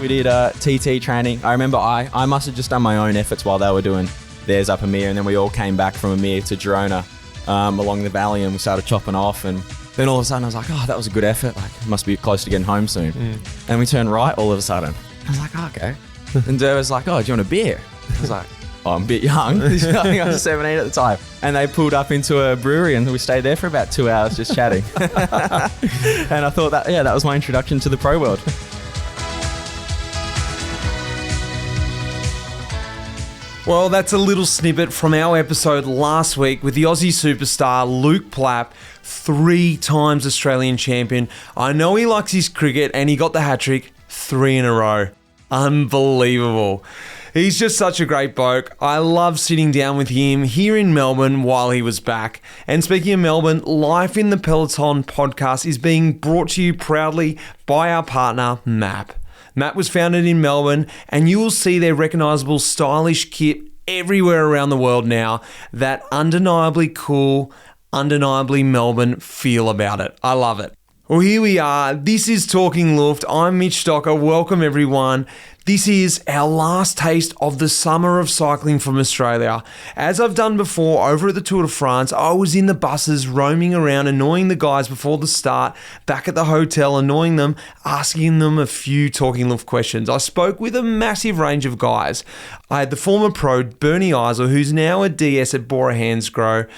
did TT training. I remember I must have just done my own efforts while they were doing theirs up Amir, and then we all came back from Amir to Girona along the valley, and we started chopping off, and then all of a sudden I was like, oh, that was a good effort. Like, must be close to getting home soon. And we turned right all of a sudden. I was like, oh, okay. And Dur was like, oh, do you want a beer? I was like, oh, I'm a bit young. I think I was 17 at the time. And they pulled up into a brewery, and we stayed there for about 2 hours just chatting. And I thought that was my introduction to the pro world. Well, that's a little snippet from our episode last week with the Aussie superstar Luke Plapp, 3 times Australian champion. I know he likes his cricket, and he got the hat-trick 3 in a row. Unbelievable. He's just such a great bloke. I love sitting down with him here in Melbourne while he was back. And speaking of Melbourne, Life in the Peloton podcast is being brought to you proudly by our partner, MAAP. MAAP was founded in Melbourne, and you will see their recognisable stylish kit everywhere around the world now. That undeniably cool, undeniably Melbourne feel about it. I love it. Well, here we are. This is Talking Luft. I'm Mitch Stocker. Welcome, everyone. This is our last taste of the summer of cycling from Australia. As I've done before over at the Tour de France, I was in the buses roaming around, annoying the guys before the start, back at the hotel, annoying them, asking them a few Talking Luft questions. I spoke with a massive range of guys. I had the former pro Bernie Eisel, who's now a DS at Bora Hansgrohe.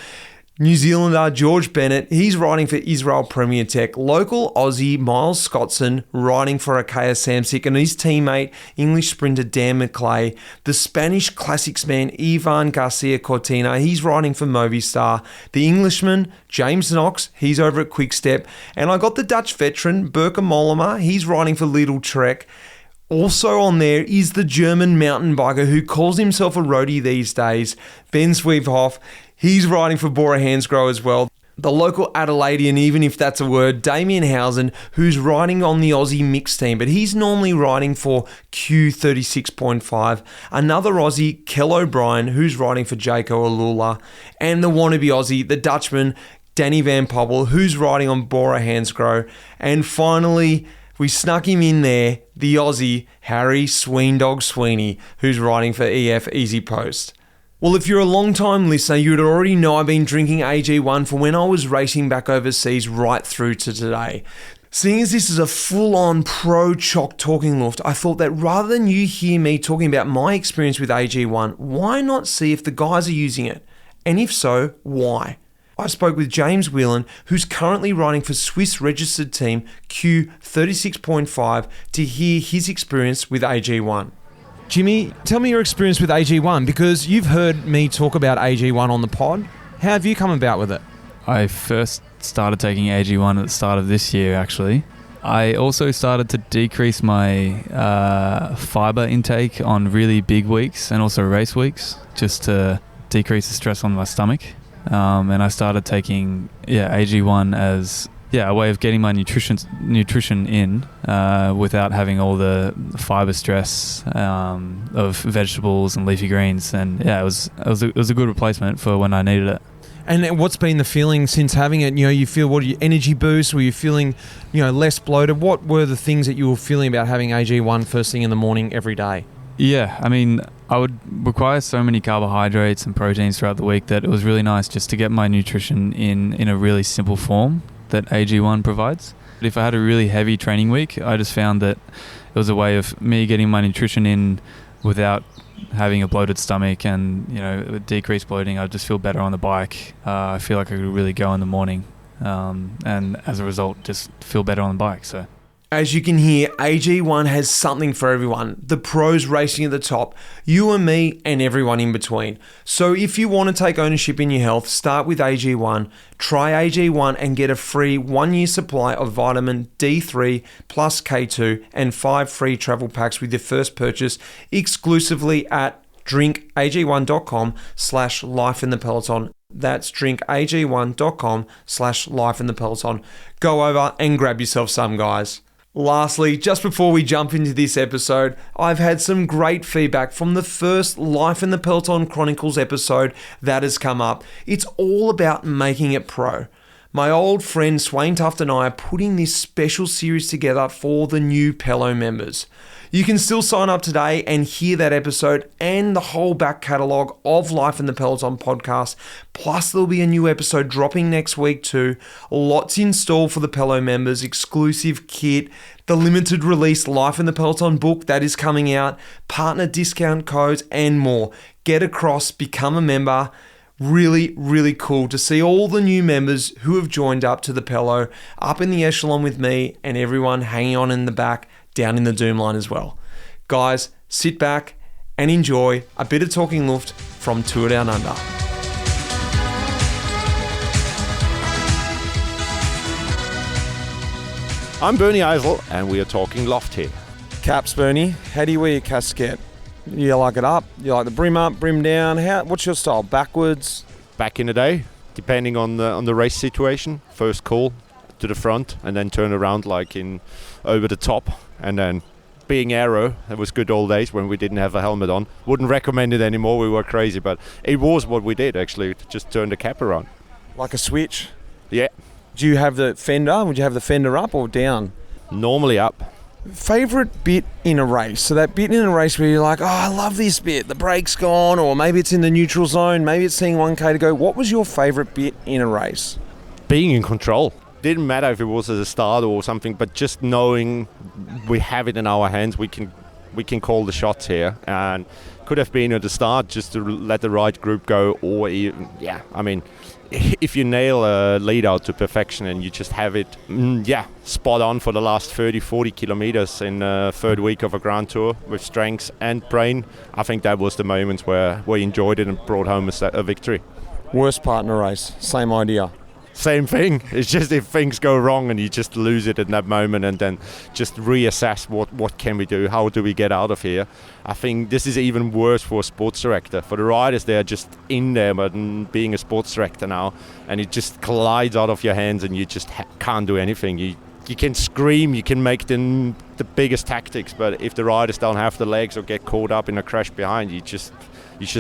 New Zealander George Bennett, he's riding for Israel Premier Tech. Local Aussie Miles Scottson riding for Arkea Samsic, and his teammate, English sprinter Dan McLay. The Spanish classics man Ivan Garcia Cortina, he's riding for Movistar. The Englishman James Knox, he's over at Quickstep. And I got the Dutch veteran Bauke Mollema, he's riding for Lidl Trek. Also on there is the German mountain biker who calls himself a roadie these days, Ben Sweefhoff. He's riding for Bora Hansgrohe as well. The local Adelaidean, even if that's a word, Damien Housen, who's riding on the Aussie mixed team, but he's normally riding for Q36.5. Another Aussie, Kel O'Brien, who's riding for Jaco Alula. And the wannabe Aussie, the Dutchman, Danny Van Poppel, who's riding on Bora Hansgrohe. And finally, we snuck him in there, the Aussie, Harry Sweendog Sweeney, who's riding for EF Easy Post. Well, if you're a long-time listener, you'd already know I've been drinking AG1 from when I was racing back overseas right through to today. Seeing as this is a full-on pro-choc Talking Luft, I thought that rather than you hear me talking about my experience with AG1, why not see if the guys are using it? And if so, why? I spoke with James Whelan, who's currently riding for Swiss registered team Q36.5, to hear his experience with AG1. Jimmy, tell me your experience with AG1, because you've heard me talk about AG1 on the pod. How have you come about with it? I first started taking AG1 at the start of this year, actually. I also started to decrease my fibre intake on really big weeks and also race weeks, just to decrease the stress on my stomach. And I started taking AG1 as a way of getting my nutrition in without having all the fiber stress of vegetables and leafy greens. And it was a good replacement for when I needed it. And what's been the feeling since having it? You know, you feel, what, your energy boost? Were you feeling, less bloated? What were the things that you were feeling about having AG1 first thing in the morning every day? Yeah, I mean, I would require so many carbohydrates and proteins throughout the week that it was really nice just to get my nutrition in a really simple form that AG1 provides. If I had a really heavy training week, I just found that it was a way of me getting my nutrition in without having a bloated stomach, and with decreased bloating, I just feel better on the bike. I feel like I could really go in the morning, and as a result, just feel better on the bike. So, as you can hear, AG1 has something for everyone. The pros racing at the top, you and me, and everyone in between. So if you want to take ownership in your health, start with AG1. Try AG1 and get a free 1-year supply of vitamin D3 plus K2 and 5 free travel packs with your first purchase exclusively at drinkag1.com/lifeinthepeloton. That's drinkag1.com/lifeinthepeloton. Go over and grab yourself some, guys. Lastly, just before we jump into this episode, I've had some great feedback from the first Life in the Peloton Chronicles episode that has come up. It's all about making it pro. My old friend Swain Tuft and I are putting this special series together for the new Pelo members. You can still sign up today and hear that episode and the whole back catalogue of Life in the Peloton podcast. Plus, there'll be a new episode dropping next week too. Lots in store for the Pelo members, exclusive kit, the limited release Life in the Peloton book that is coming out, partner discount codes, and more. Get across, become a member. Really, really cool to see all the new members who have joined up to the Pelo, up in the echelon with me, and everyone hanging on in the back, down in the doom line as well. Guys, sit back and enjoy a bit of Talking Luft from Tour Down Under. I'm Bernie Eisel, and we are talking Luft here. Caps, Bernie, how do you wear your casquette? You like it up? You like the brim up, brim down? What's your style? Backwards? Back in the day, depending on the race situation, first call to the front, and then turn around like in over the top, and then being aero. That was good old days when we didn't have a helmet on. Wouldn't recommend it anymore. We were crazy, but it was what we did actually. Just turn the cap around. Like a switch? Yeah. Do you have the fender? Would you have the fender up or down? Normally up. Favourite bit in a race? So that bit in a race where you're like, oh, I love this bit. The brake's gone, or maybe it's in the neutral zone. Maybe it's seeing 1K to go. What was your favourite bit in a race? Being in control. Didn't matter if it was at the start or something, but just knowing we have it in our hands, we can call the shots here. And could have been at the start just to let the right group go, or even, if you nail a lead out to perfection and you just have it, spot on for the last 30, 40 kilometers in the third week of a Grand Tour with strengths and brain, I think that was the moments where we enjoyed it and brought home a victory. Worst part in a race, same idea. Same thing. It's just if things go wrong and you just lose it in that moment, and then just reassess what can we do, how do we get out of here. I think this is even worse for a sports director. For the riders, they're just in there, but being a sports director now, and it just collides out of your hands and you just can't do anything. You can scream, you can make the biggest tactics, but if the riders don't have the legs or get caught up in a crash behind, you just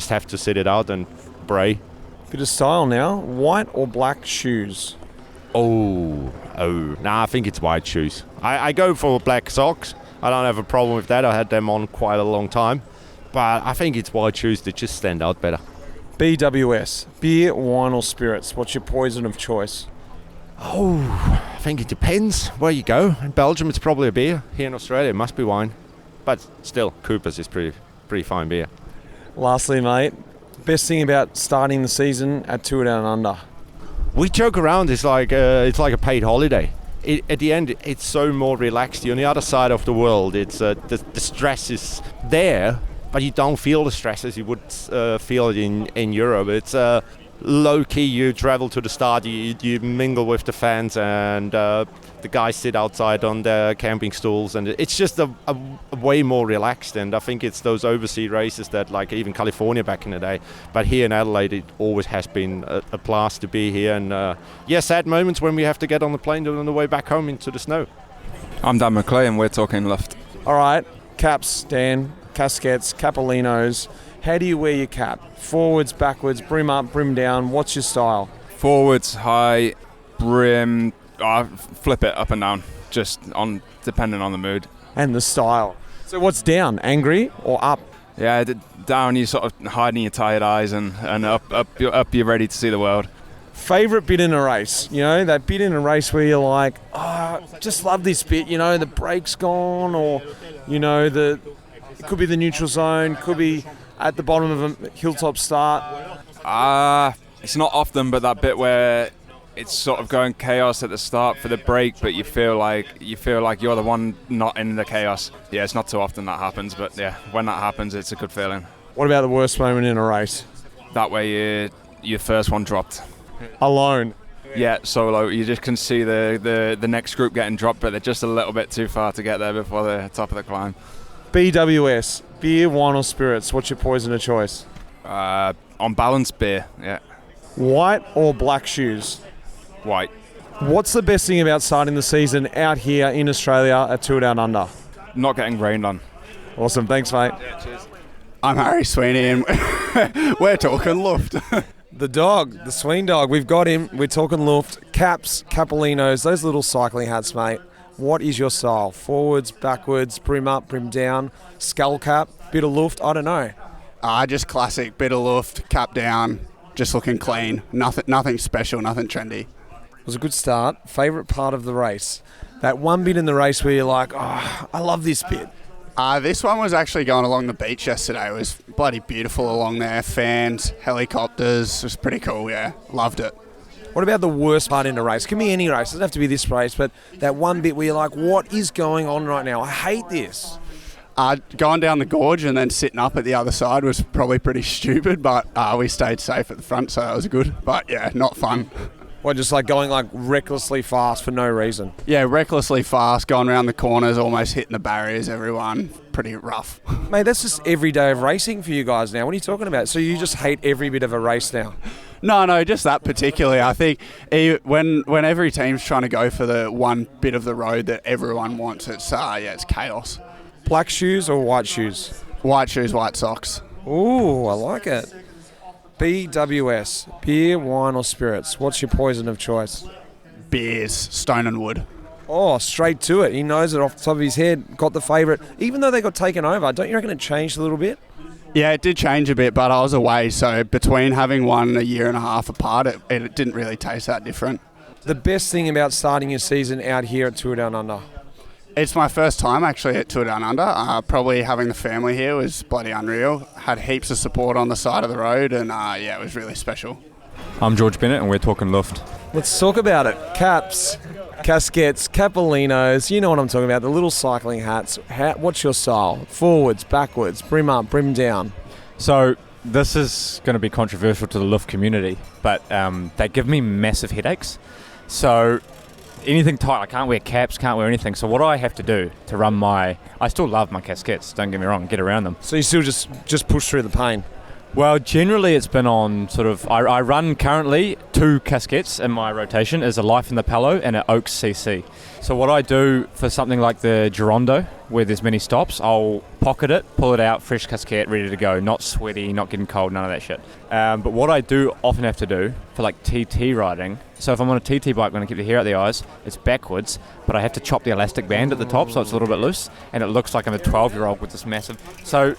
have to sit it out and pray. Bit of style now. White or black shoes? Oh. Nah, I think it's white shoes. I go for black socks. I don't have a problem with that. I had them on quite a long time. But I think it's white shoes that just stand out better. BWS. Beer, wine or spirits? What's your poison of choice? Oh, I think it depends where you go. In Belgium, it's probably a beer. Here in Australia, it must be wine. But still, Cooper's is pretty fine beer. Lastly, mate, best thing about starting the season at Tour Down Under? We joke around. It's like a paid holiday. At the end, it's so more relaxed. You're on the other side of the world. It's the stress is there, but you don't feel the stress as you would feel it in Europe. It's low key. You travel to the start. You mingle with the fans, and the guys sit outside on their camping stools, and it's just a way more relaxed. And I think it's those overseas races that, like even California back in the day, but here in Adelaide it always has been a blast to be here. And sad moments when we have to get on the plane on the way back home into the snow. I'm Dan McLay and we're talking Luft. All right, caps, Dan, casquettes, capellinos. How do you wear your cap? Forwards, backwards, brim up, brim down. What's your style? Forwards, high, brim. I flip it up and down, just on depending on the mood. And the style. So what's down? Angry or up? Yeah, down you sort of hiding your tired eyes, and up you're ready to see the world. Favourite bit in a race? You know, that bit in a race where you're like, just love this bit. You know, the brake's gone, or you know, it could be the neutral zone, could be at the bottom of a hilltop start. It's not often, but that bit where it's sort of going chaos at the start for the break, but you feel like you're the one not in the chaos. Yeah, it's not too often that happens, but yeah, when that happens, it's a good feeling. What about the worst moment in a race? That way, your first one dropped. Alone. Yeah, solo. You just can see the next group getting dropped, but they're just a little bit too far to get there before the top of the climb. BWS. Beer, wine or spirits? What's your poison of choice? On balance, beer. Yeah. White or black shoes? White. What's the best thing about starting the season out here in Australia at Tour Down Under? Not getting rained on. Awesome. Thanks, mate. Yeah, cheers. I'm Harry Sweeney and we're talking Luft. The dog, the Sween dog, we've got him. We're talking Luft. Caps, capellinos, those little cycling hats, mate. What is your style? Forwards, backwards, brim up, brim down, skull cap, bit of luft? I don't know. Just classic, bit of luft, cap down, just looking clean. Nothing special, nothing trendy. It was a good start. Favourite part of the race? That one bit in the race where you're like, oh, I love this bit. This one was actually going along the beach yesterday. It was bloody beautiful along there. Fans, helicopters. It was pretty cool, yeah. Loved it. What about the worst part in a race? Can be any race. It doesn't have to be this race, but that one bit where you're like, what is going on right now? I hate this. Going down the gorge and then sitting up at the other side was probably pretty stupid, but we stayed safe at the front, so that was good. But yeah, not fun. Well, just like going like recklessly fast for no reason. Yeah, recklessly fast, going around the corners, almost hitting the barriers, everyone. Pretty rough. Mate, that's just every day of racing for you guys now. What are you talking about? So you just hate every bit of a race now? No, just that particularly. I think when every team's trying to go for the one bit of the road that everyone wants, it's chaos. Black shoes or white shoes? White shoes, white socks. Ooh, I like it. BWS, beer, wine or spirits. What's your poison of choice? Beers, Stone and Wood. Oh, straight to it. He knows it off the top of his head. Got the favourite. Even though they got taken over, don't you reckon it changed a little bit? Yeah, it did change a bit, but I was away, so between having one a year and a half apart, it didn't really taste that different. The best thing about starting your season out here at Tour Down Under? It's my first time actually at Tour Down Under. Probably having the family here was bloody unreal. Had heaps of support on the side of the road, and it was really special. I'm George Bennett, and we're talking Luft. Let's talk about it. Caps, casquettes, capellinos, you know what I'm talking about, the little cycling hats. What's your style? Forwards, backwards, brim up, brim down. So this is going to be controversial to the Luft community, but they give me massive headaches. So anything tight, I can't wear caps, can't wear anything. So what do I have to do to run I still love my casquettes, don't get me wrong, get around them. So you still just push through the pain? Well, generally it's been on sort of, I run currently 2 casquettes in my rotation, is a Life in the Palo and an Oaks CC. So what I do for something like the Girondo, where there's many stops, I'll pocket it, pull it out, fresh casquette, ready to go, not sweaty, not getting cold, none of that shit. But what I do often have to do for like TT riding, so if I'm on a TT bike, when I keep the hair out the eyes, it's backwards, but I have to chop the elastic band at the top so it's a little bit loose, and it looks like I'm a 12-year-old with this massive. So,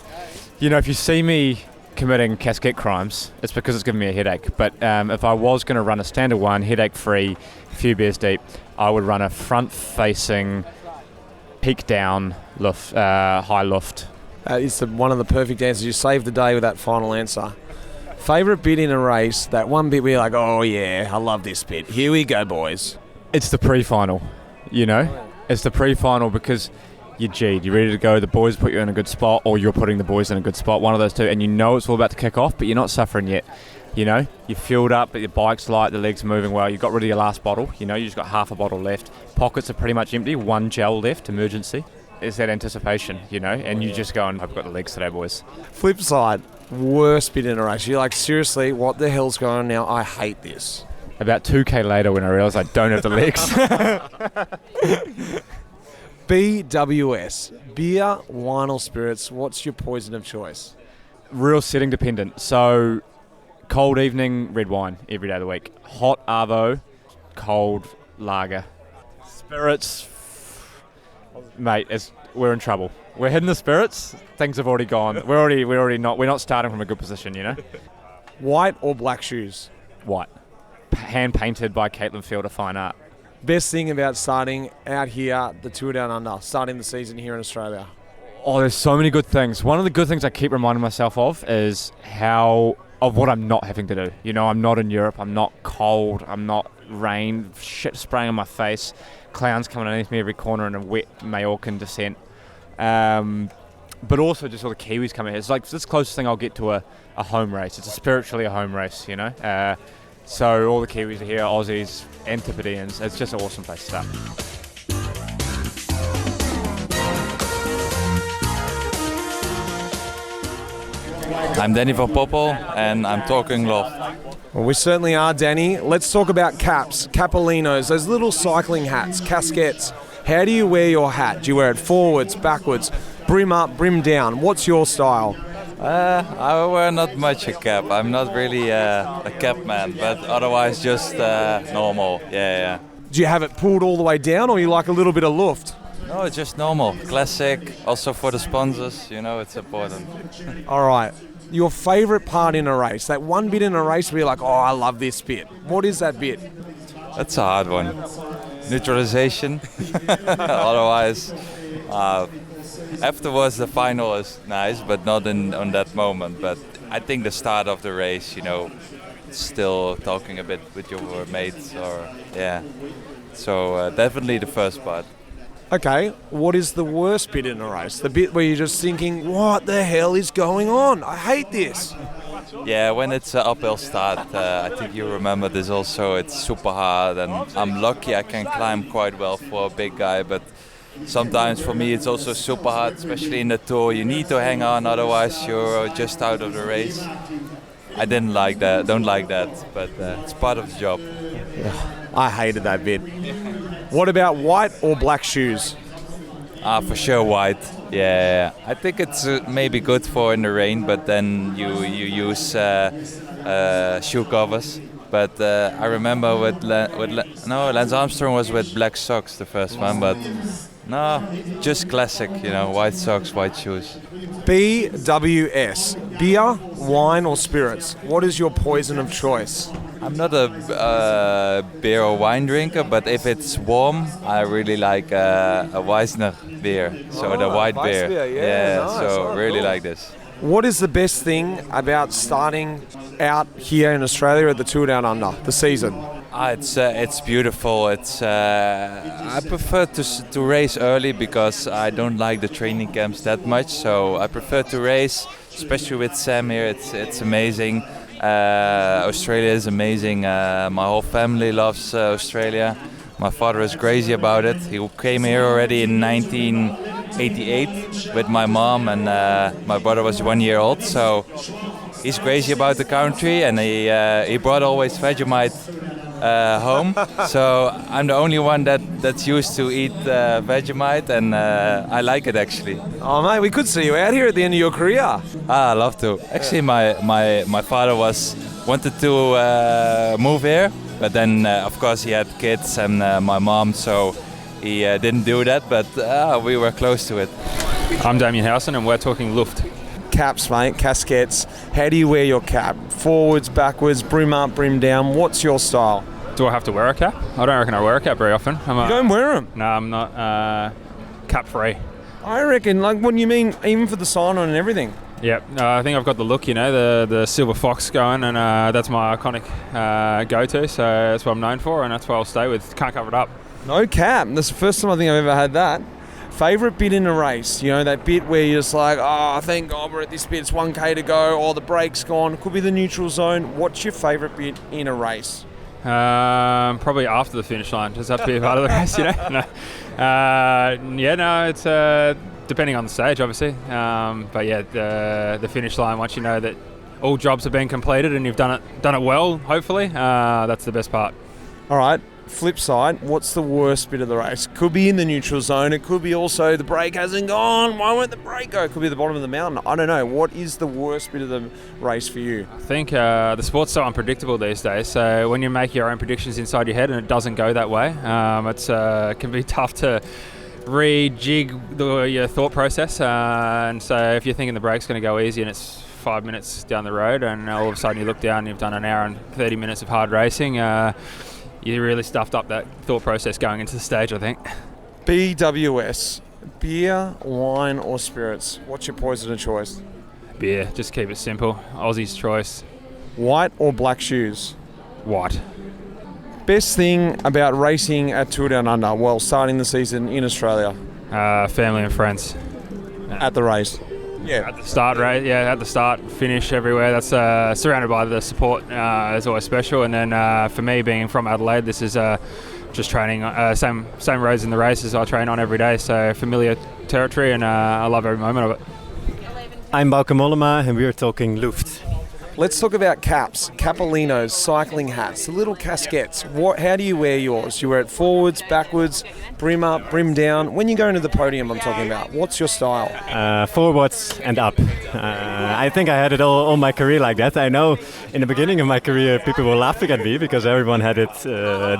you know, if you see me committing casquette crimes, it's because it's giving me a headache. But if I was going to run a standard one, headache-free, a few beers deep, I would run a front-facing, peak-down luft, high luft. It's one of the perfect answers. You saved the day with that final answer. Favourite bit in a race, that one bit where you're like, oh yeah, I love this bit. Here we go, boys. It's the pre-final, you know? It's the pre-final because you're G'd, you're ready to go, the boys put you in a good spot, or you're putting the boys in a good spot, one of those two, and you know it's all about to kick off, but you're not suffering yet. You know, you're fueled up, but your bike's light, the legs are moving well, you got rid of your last bottle, you know, you just got half a bottle left, pockets are pretty much empty, 1 gel left, emergency. It's that anticipation, you know, and you just going, I've got the legs today, boys. Flip side, worst bit in a race. You're like, seriously, what the hell's going on now? I hate this. About 2K later when I realised I don't have the legs. BWS, beer, wine or spirits, what's your poison of choice? Real setting dependent. So, cold evening, red wine every day of the week. Hot arvo, cold lager. Spirits, mate, we're in trouble. We're hitting the spirits, things have already gone. We're not starting from a good position, you know? White or black shoes? White. Hand painted by Caitlin Fielder, fine art. Best thing about starting out here, the Tour Down Under, starting the season here in Australia? Oh, there's so many good things. One of the good things I keep reminding myself of is of what I'm not having to do. You know, I'm not in Europe, I'm not cold, I'm not rain, shit spraying on my face, clowns coming underneath me every corner in a wet Majorcan descent. But also just all the Kiwis coming here. It's like this closest thing I'll get to a home race. It's spiritually a home race, you know. So all the Kiwis are here, Aussies, Antipodeans. It's just an awesome place to start. I'm Danny for Poppel and I'm talking Luft. Well, we certainly are, Danny. Let's talk about caps, capellinos, those little cycling hats, casquettes. How do you wear your hat? Do you wear it forwards, backwards, brim up, brim down? What's your style? I wear not much a cap. I'm not really a cap man, but otherwise just normal. Yeah. Do you have it pulled all the way down, or you like a little bit of luft? No, it's just normal, classic. Also for the sponsors, it's important. All right. Your favourite part in a race? That one bit in a race where you're like, oh, I love this bit. What is that bit? That's a hard one. Neutralization. Otherwise, afterwards the final is nice, but not on that moment. But I think the start of the race, still talking a bit with your mates, So definitely the first part. Okay, what is the worst bit in a race? The bit where you're just thinking, what the hell is going on? I hate this. Yeah, when it's an uphill start, I think you remember this also, it's super hard, and I'm lucky I can climb quite well for a big guy, but sometimes for me it's also super hard, especially in the Tour. You need to hang on, otherwise you're just out of the race. I don't like that, but it's part of the job. I hated that bit. What about white or black shoes? For sure white. Yeah. I think it's maybe good for in the rain, but then you use shoe covers. But I remember Lance Armstrong was with black socks the first one, but no, just classic, white socks, white shoes. BWS, beer, wine or spirits? What is your poison of choice? I'm not a beer or wine drinker, but if it's warm, I really like a Weissner beer, so the white beer. Nice. So really like this. What is the best thing about starting out here in Australia at the Tour Down Under, the season? It's beautiful. I prefer to race early because I don't like the training camps that much. So I prefer to race, especially with Sam here. It's amazing. Australia is amazing. My whole family loves Australia. My father is crazy about it. He came here already in 1988 with my mom, and my brother was 1 year old. So he's crazy about the country, and he brought always Vegemite home. So I'm the only one that's used to eat Vegemite, and I like it actually. Oh mate, we could see you out here at the end of your career. I love to. Actually, my father wanted to move here, but then of course he had kids and my mom, so he didn't do that. But we were close to it. I'm Damien Howson, and we're talking Luft. Caps, mate, casquettes. How do you wear your cap? Forwards, backwards, brim up, brim down. What's your style? Do I have to wear a cap? I don't reckon I wear a cap very often. You don't wear them? No, I'm not cap free. I reckon, what do you mean, even for the sign-on and everything? Yep, I think I've got the look, the silver fox going, and that's my iconic go-to, so that's what I'm known for, and that's what I'll stay with. Can't cover it up. No cap. That's the first time I think I've ever had that. Favourite bit in a race? That bit where you're just like, oh, thank God we're at this bit, it's 1K to go, or the brake's gone, could be the neutral zone. What's your favourite bit in a race? Probably after the finish line. Does that have to be part of the race, No. It's depending on the stage, obviously. But yeah, the finish line, once you know that all jobs have been completed and you've done it well, hopefully, that's the best part. All right. Flip side, what's the worst bit of the race? Could be in the neutral zone. It could be also the brake hasn't gone. Why won't the brake go? It could be the bottom of the mountain. I don't know. What is the worst bit of the race for you? I think the sport's so unpredictable these days. So when you make your own predictions inside your head and it doesn't go that way, it can be tough to rejig your thought process. And so if you're thinking the brake's going to go easy and it's 5 minutes down the road, and all of a sudden you look down and you've done an hour and 30 minutes of hard racing, you really stuffed up that thought process going into the stage, I think. BWS, beer, wine or spirits? What's your poison of choice? Beer, just keep it simple. Aussie's choice. White or black shoes? White. Best thing about racing at Tour Down Under while starting the season in Australia? Family and friends. At the race? Yeah. At the start, right? Yeah, at the start, finish, everywhere. That's surrounded by the support is always special. And then for me, being from Adelaide, this is just training same roads in the races I train on every day. So familiar territory, and I love every moment of it. I'm Bauke Mollema, and we're talking Luft. Let's talk about caps, capolinos, cycling hats, the little casquettes. How do you wear yours? You wear it forwards, backwards, brim up, brim down. When you go into the podium, I'm talking about. What's your style? Forwards and up. I think I had it all my career like that. I know in the beginning of my career people were laughing at me because everyone had it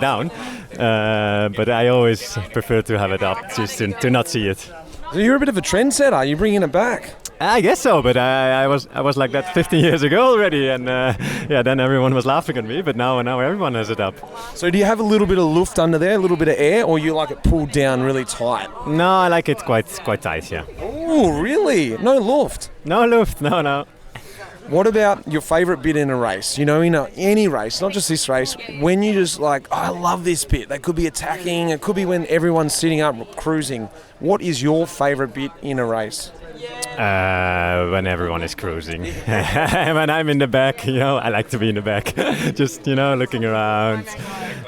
down. But I always prefer to have it up, just to not see it. So you're a bit of a trendsetter. You're bringing it back. I guess so, but I was like that 15 years ago already, and then everyone was laughing at me. But now everyone has it up. So do you have a little bit of luft under there, a little bit of air, or you like it pulled down really tight? No, I like it quite tight. Yeah. Oh, really? No luft? No luft. No. What about your favourite bit in a race? You know, in any race, not just this race, when you just like, I love this bit. They could be attacking. It could be when everyone's sitting up cruising. What is your favourite bit in a race? When everyone is cruising. When I'm in the back, I like to be in the back. Just, looking around.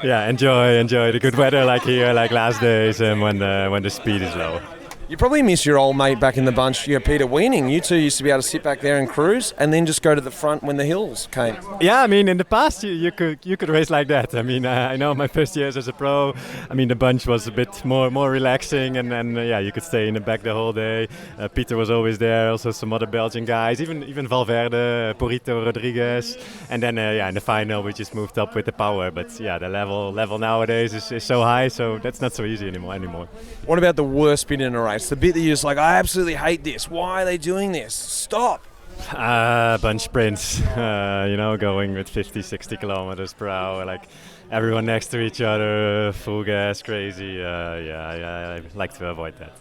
Yeah, enjoy the good weather like here, like last days, and when the speed is low. You probably miss your old mate back in the bunch, Peter Weening. You two used to be able to sit back there and cruise and then just go to the front when the hills came. Yeah, I mean, in the past you could race like that. I mean, I know my first years as a pro, I mean, the bunch was a bit more relaxing and you could stay in the back the whole day. Peter was always there, also some other Belgian guys, even Valverde, Porrito, Rodriguez. And then, in the final we just moved up with the power. But yeah, the level nowadays is so high, so that's not so easy anymore. What about the worst bit in a race? The bit that you're just like, I absolutely hate this. Why are they doing this? Stop. Bunch sprints, going with 50, 60 kilometers per hour, like everyone next to each other, full gas, crazy. I like to avoid that.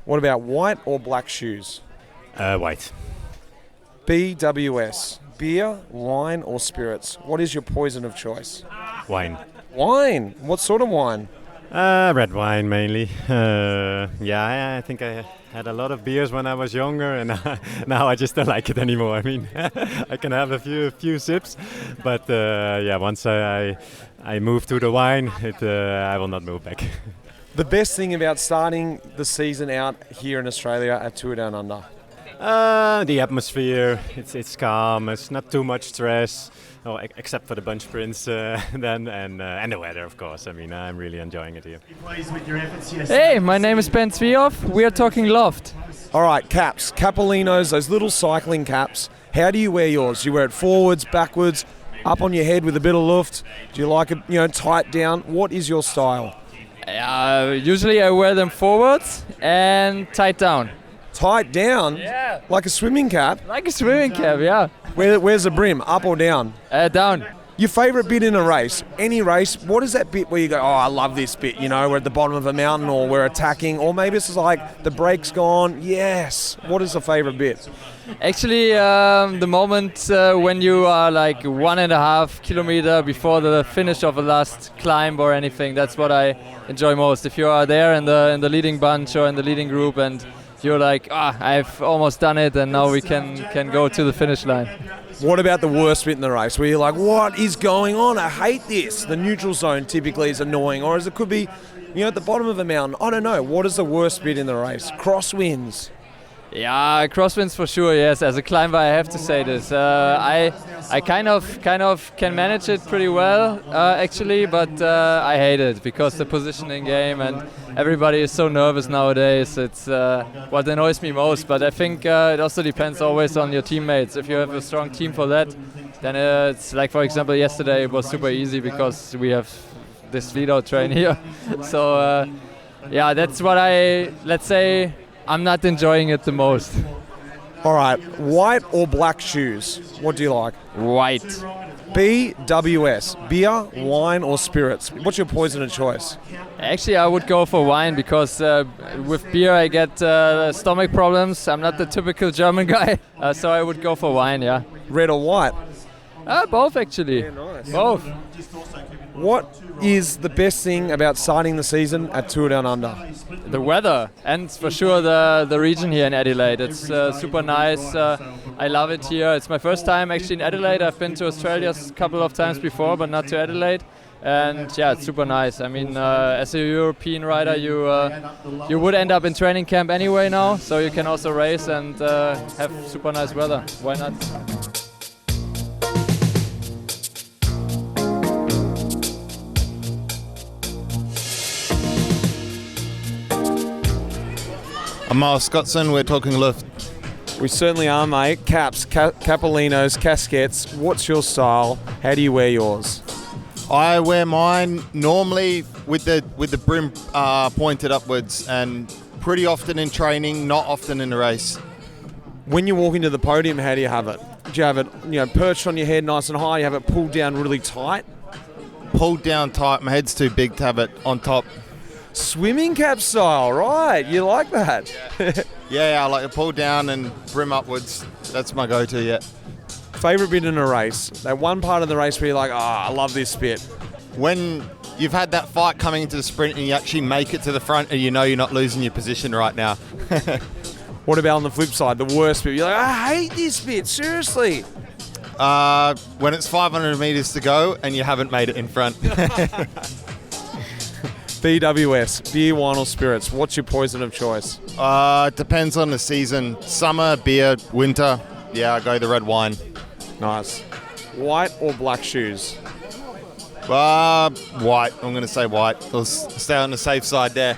What about white or black shoes? White. BWS, beer, wine or spirits? What is your poison of choice? Wine. Wine? What sort of wine? Red wine mainly. I think I had a lot of beers when I was younger, and now I just don't like it anymore. I mean, I can have a few sips, but once I move to the wine, I will not move back. The best thing about starting the season out here in Australia at Tour Down Under? The atmosphere. It's calm. It's not too much stress. Oh, except for the bunch sprints then, and the weather, of course. I mean, I'm really enjoying it here. Hey, my name is Ben Zwioff. We are Talking Luft. All right, caps, capolinos, those little cycling caps. How do you wear yours? Do you wear it forwards, backwards, up on your head with a bit of luft? Do you like it, tight down? What is your style? Usually I wear them forwards and tight down. Tight down? Yeah. Like a swimming cap? Like a swimming cap, yeah. Where's the brim? Up or down? Down. Your favourite bit in a race? Any race? What is that bit where you go, oh, I love this bit, we're at the bottom of a mountain or we're attacking, or maybe it's like the brake's gone, yes. What is the favourite bit? Actually, the moment when you are like 1.5 kilometer before the finish of the last climb or anything, that's what I enjoy most. If you are there in the leading bunch or in the leading group and you're like, I've almost done it and now we can go to the finish line. What about the worst bit in the race where you're like, what is going on? I hate this. The neutral zone typically is annoying, or as it could be, at the bottom of a mountain. I don't know. What is the worst bit in the race? Crosswinds. Yeah, crosswinds for sure. Yes, as a climber, I have to say this. I kind of can manage it pretty well, actually, but I hate it because the positioning game and everybody is so nervous nowadays. It's what annoys me most. But I think it also depends always on your teammates. If you have a strong team for that, then it's like, for example, yesterday it was super easy because we have this lead-out train here. So that's what let's say. I'm not enjoying it the most. All right, white or black shoes? What do you like? White. BWS, beer, wine or spirits? What's your poison of choice? Actually, I would go for wine because with beer I get stomach problems. I'm not the typical German guy, so I would go for wine, yeah. Red or white? Both actually. Yeah, nice. Both. What is the best thing about starting the season at Tour Down Under? The weather and for sure the region here in Adelaide. It's super nice. I love it here. It's my first time actually in Adelaide. I've been to Australia a couple of times before, but not to Adelaide. And yeah, it's super nice. I mean, as a European rider, you would end up in training camp anyway now, so you can also race and have super nice weather. Why not? I'm Miles Scottson, we're Talking Luft. We certainly are, mate. Caps, capellinos, casquettes. What's your style? How do you wear yours? I wear mine normally with the brim pointed upwards, and pretty often in training, not often in the race. When you walk into the podium, how do you have it? Do you have it, perched on your head nice and high? You have it pulled down really tight? Pulled down tight, my head's too big to have it on top. Swimming cap style, right? You like that? Yeah, I like to pull down and brim upwards. That's my go-to, yeah. Favourite bit in a race? That one part of the race where you're like, I love this bit. When you've had that fight coming into the sprint and you actually make it to the front and you know you're not losing your position right now. What about on the flip side, the worst bit? You're like, I hate this bit, seriously. When it's 500 metres to go and you haven't made it in front. BWS, beer, wine or spirits, what's your poison of choice? Depends on the season. Summer, beer, winter, I go the red wine. Nice. White or black shoes? White. I'm going to say white. I'll stay on the safe side there.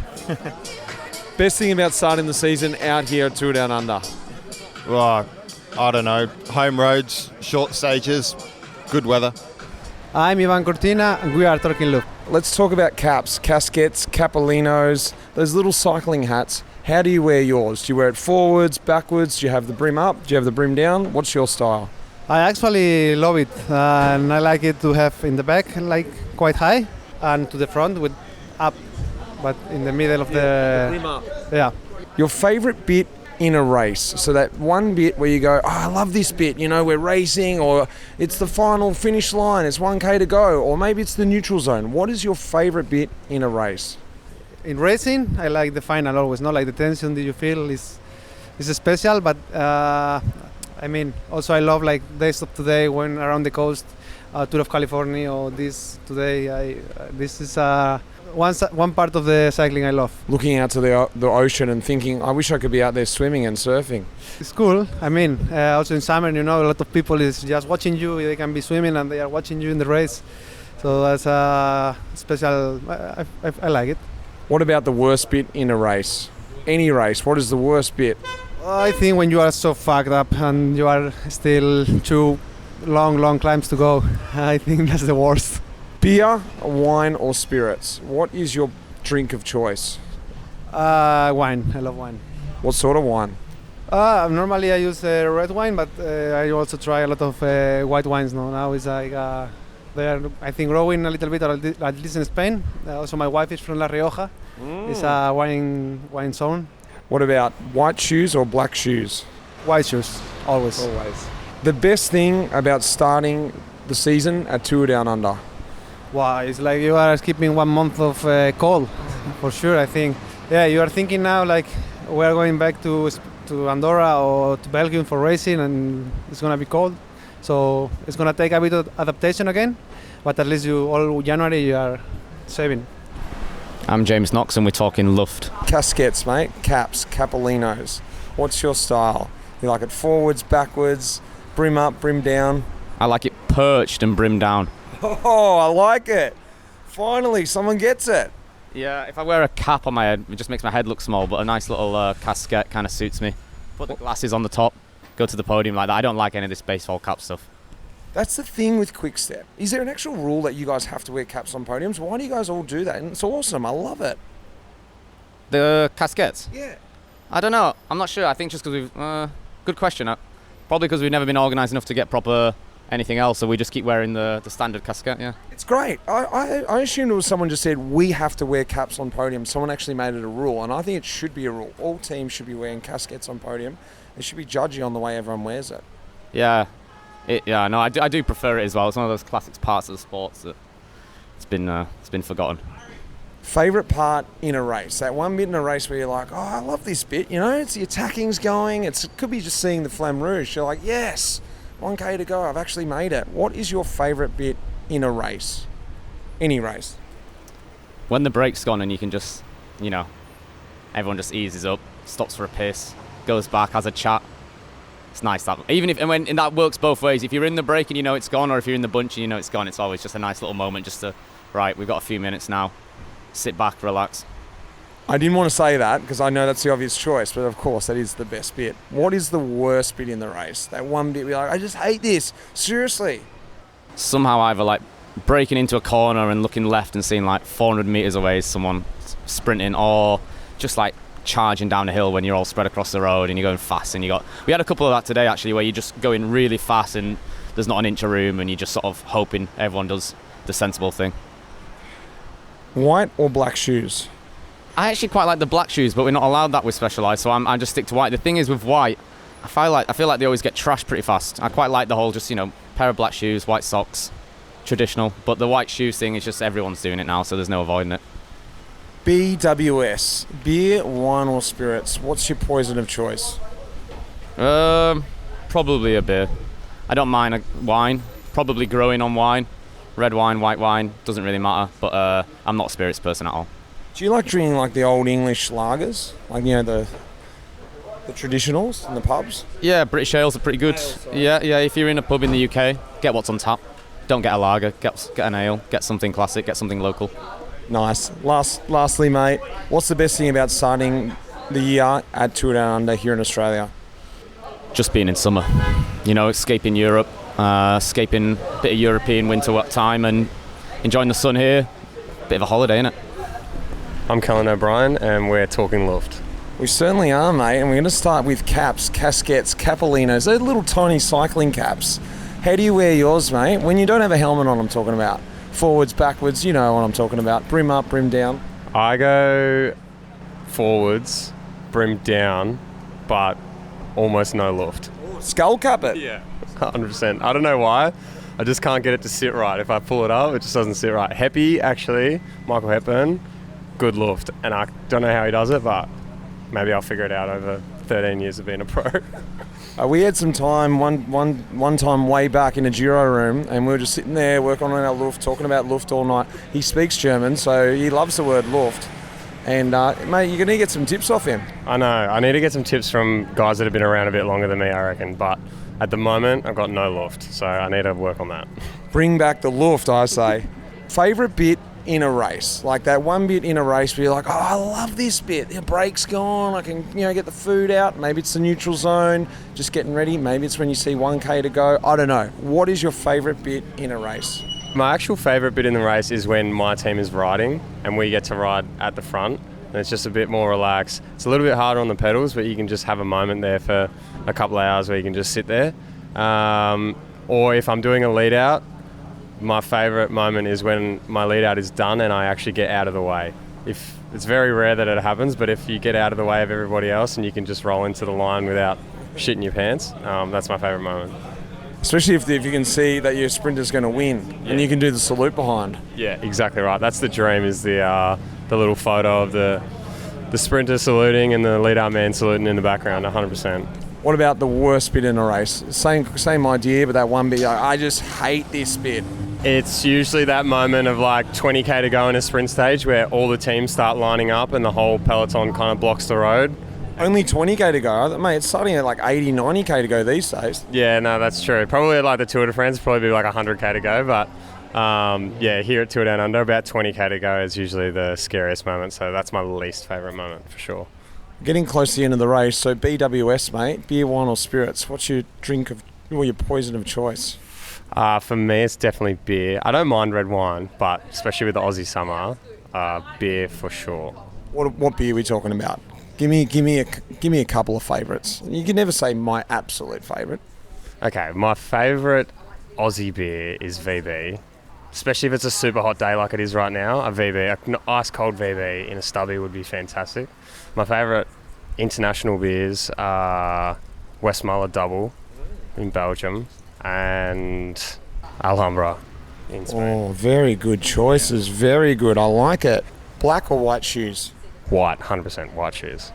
Best thing about starting the season out here at Tour Down Under? Well, I don't know. Home roads, short stages, good weather. I'm Ivan Cortina and we are Talking Luft. Let's talk about caps, casquettes, capellinos, those little cycling hats. How do you wear yours? Do you wear it forwards, backwards? Do you have the brim up? Do you have the brim down? What's your style? I actually love it, and I like it to have in the back like quite high and to the front with up, but in the middle of the brim up. Yeah. Your favorite bit in a race, so that one bit where you go, I love this bit, we're racing, or it's the final finish line, it's 1k to go, or maybe it's the neutral zone. What is your favorite bit in a race? In racing, I like the final always, not like the tension that you feel is special, but also I love like days of today when around the coast, Tour of California or this today, this is one part of the cycling I love. Looking out to the ocean and thinking, I wish I could be out there swimming and surfing. It's cool. Also in summer, a lot of people is just watching you. They can be swimming and they are watching you in the race. So that's a special, I like it. What about the worst bit in a race? Any race, what is the worst bit? I think when you are so fucked up and you are still 2 long climbs to go, I think that's the worst. Beer, wine or spirits? What is your drink of choice? Wine. I love wine. What sort of wine? Normally I use red wine, but I also try a lot of white wines now. Now it's like they are, I think, growing a little bit, at least in Spain. Also my wife is from La Rioja. It's a wine zone. What about white shoes or black shoes? White shoes, always. The best thing about starting the season at Tour Down Under? Wow, it's like you are skipping 1 month of cold, for sure, I think. Yeah, you are thinking now like we are going back to Andorra or to Belgium for racing and it's going to be cold. So it's going to take a bit of adaptation again, but at least all January you are saving. I'm James Knox and we're Talking Luft. Casquettes, mate. Caps, capellinos. What's your style? You like it forwards, backwards, brim up, brim down? I like it perched and brim down. Oh, I like it. Finally, someone gets it. Yeah, if I wear a cap on my head, it just makes my head look small, but a nice little casquette kind of suits me. Put the glasses on the top, go to the podium like that. I don't like any of this baseball cap stuff. That's the thing with Quickstep. Is there an actual rule that you guys have to wear caps on podiums? Why do you guys all do that? And it's awesome. I love it. The casquettes? Yeah. I don't know. I'm not sure. I think just because we've... good question. Probably because we've never been organised enough to get proper anything else, so we just keep wearing the standard casquette, yeah. It's great. I assumed it was someone just said, we have to wear caps on podium. Someone actually made it a rule, and I think it should be a rule. All teams should be wearing casquettes on podium. They should be judgy on the way everyone wears it. Yeah. I do prefer it as well. It's one of those classic parts of the sports that it's been forgotten. Favourite part in a race? That one bit in a race where you're like, oh, I love this bit, it's the attacking's going. It could be just seeing the Flamme Rouge. You're like, yes, 1k to go, I've actually made it. What is your favourite bit in a race? Any race? When the brake's gone and you can just, everyone just eases up, stops for a piss, goes back, has a chat. It's nice that. And that works both ways. If you're in the break and you know it's gone, or if you're in the bunch and you know it's gone, it's always just a nice little moment just to, right, we've got a few minutes now. Sit back, relax. I didn't want to say that because I know that's the obvious choice, but of course that is the best bit. What is the worst bit in the race? That one bit where you're like, I just hate this. Seriously. Somehow either like breaking into a corner and looking left and seeing like 400 metres away is someone sprinting, or just like charging down a hill when you're all spread across the road and you're going fast. And we had a couple of that today actually, where you're just going really fast and there's not an inch of room and you're just sort of hoping everyone does the sensible thing. White or black shoes? I actually quite like the black shoes, but we're not allowed that with Specialized, so I just stick to white. The thing is with white, I feel like they always get trashed pretty fast. I quite like the whole just, pair of black shoes, white socks, traditional. But the white shoes thing is just everyone's doing it now, so there's no avoiding it. BWS, beer, wine or spirits. What's your poison of choice? Probably a beer. I don't mind a wine. Probably growing on wine. Red wine, white wine, doesn't really matter. But I'm not a spirits person at all. Do you like drinking like the old English lagers? Like, the traditionals in the pubs? Yeah, British ales are pretty good. Yeah, if you're in a pub in the UK, get what's on tap. Don't get a lager, get an ale, get something classic, get something local. Nice. Lastly, mate, what's the best thing about starting the year at Tour Down Under here in Australia? Just being in summer. Escaping Europe, escaping a bit of European winter time and enjoying the sun here. Bit of a holiday, innit? I'm Kellan O'Brien and we're Talking Luft. We certainly are, mate, and we're going to start with caps, casquettes, capellinos. They're little tiny cycling caps. How do you wear yours, mate? When you don't have a helmet on, I'm talking about. Forwards, backwards, you know what I'm talking about. Brim up, brim down. I go forwards, brim down, but almost no luft. Skull cap it? Yeah. 100%. I don't know why. I just can't get it to sit right. If I pull it up, it just doesn't sit right. Heppy, actually, Michael Hepburn, good luft. And I don't know how he does it, but maybe I'll figure it out over 13 years of being a pro. We had some time one time way back in a Giro room, and we were just sitting there working on our Luft, talking about Luft all night. He speaks German, so he loves the word Luft. And, mate, you're going to get some tips off him. I know. I need to get some tips from guys that have been around a bit longer than me, I reckon. But at the moment, I've got no Luft, so I need to work on that. Bring back the Luft, I say. Favourite bit in a race, like that one bit in a race where you're like, oh, I love this bit, the brake's gone, I can get the food out. Maybe it's the neutral zone, just getting ready. Maybe it's when you see 1k to go. I don't know. What is your favourite bit in a race? My actual favourite bit in the race is when my team is riding and we get to ride at the front, and it's just a bit more relaxed. It's a little bit harder on the pedals, but you can just have a moment there for a couple of hours where you can just sit there. Or if I'm doing a lead out, my favourite moment is when my lead out is done and I actually get out of the way. If it's very rare that it happens, but if you get out of the way of everybody else and you can just roll into the line without shitting your pants, that's my favourite moment. Especially if you can see that your sprinter's going to win, and you can do the salute behind. Yeah, exactly right. That's the dream, is the little photo of the sprinter saluting and the lead out man saluting in the background, 100%. What about the worst bit in a race? Same idea, but that one bit, I just hate this bit. It's usually that moment of like 20k to go in a sprint stage where all the teams start lining up and the whole peloton kind of blocks the road. Only 20k to go? Mate, it's starting at like 80, 90k to go these days. Yeah, no, that's true. Probably like the Tour de France, probably be like 100k to go, but here at Tour Down Under, about 20k to go is usually the scariest moment, so that's my least favourite moment for sure. Getting close to the end of the race, so BWS, mate, beer, wine or spirits, what's your your poison of choice? For me, it's definitely beer. I don't mind red wine, but especially with the Aussie summer, beer for sure. What beer are we talking about? Give me a couple of favourites. You can never say my absolute favourite. Okay, my favourite Aussie beer is VB, especially if it's a super hot day like it is right now. A VB, an ice cold VB in a stubby would be fantastic. My favourite international beers are Westmalle Double in Belgium and Alhambra in Spain. Oh, very good choices. Very good. I like it. Black or white shoes? White, 100% white shoes.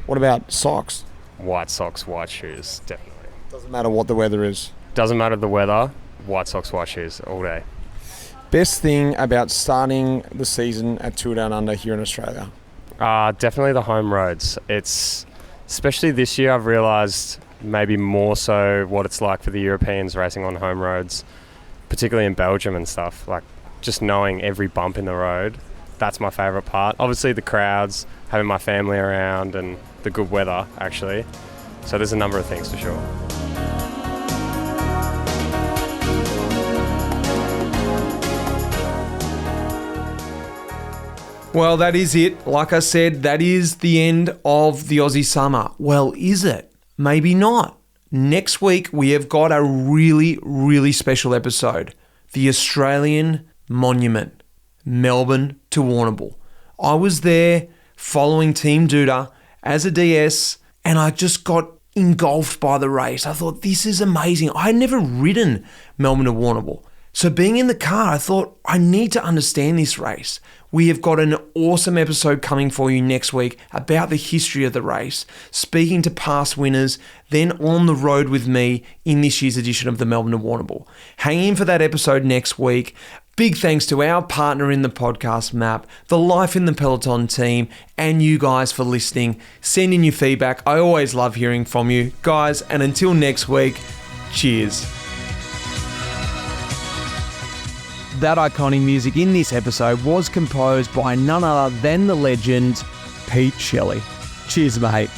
What about socks? White socks, white shoes, definitely. Doesn't matter what the weather is. Doesn't matter the weather. White socks, white shoes, all day. Best thing about starting the season at Tour Down Under here in Australia? Definitely the home roads. It's, especially this year, I've realised maybe more so what it's like for the Europeans racing on home roads, particularly in Belgium and stuff. Like just knowing every bump in the road that's my favourite part. Obviously the crowds, having my family around, and the good weather, actually. So there's a number of things for sure. Well, that is it. Like I said, that is the end of the Aussie summer. Well, is it? Maybe not. Next week, we have got a really, really special episode. The Australian Monument, Melbourne to Warrnambool. I was there following Team Duda as a DS, and I just got engulfed by the race. I thought, this is amazing. I had never ridden Melbourne to Warrnambool. So being in the car, I thought, I need to understand this race. We have got an awesome episode coming for you next week about the history of the race, speaking to past winners, then on the road with me in this year's edition of the Melbourne to Warrnambool. Hang in for that episode next week. Big thanks to our partner in the podcast, MAAP, the Life in the Peloton team, and you guys for listening. Send in your feedback. I always love hearing from you. Guys, and until next week, cheers. That iconic music in this episode was composed by none other than the legend, Pete Shelley. Cheers, mate.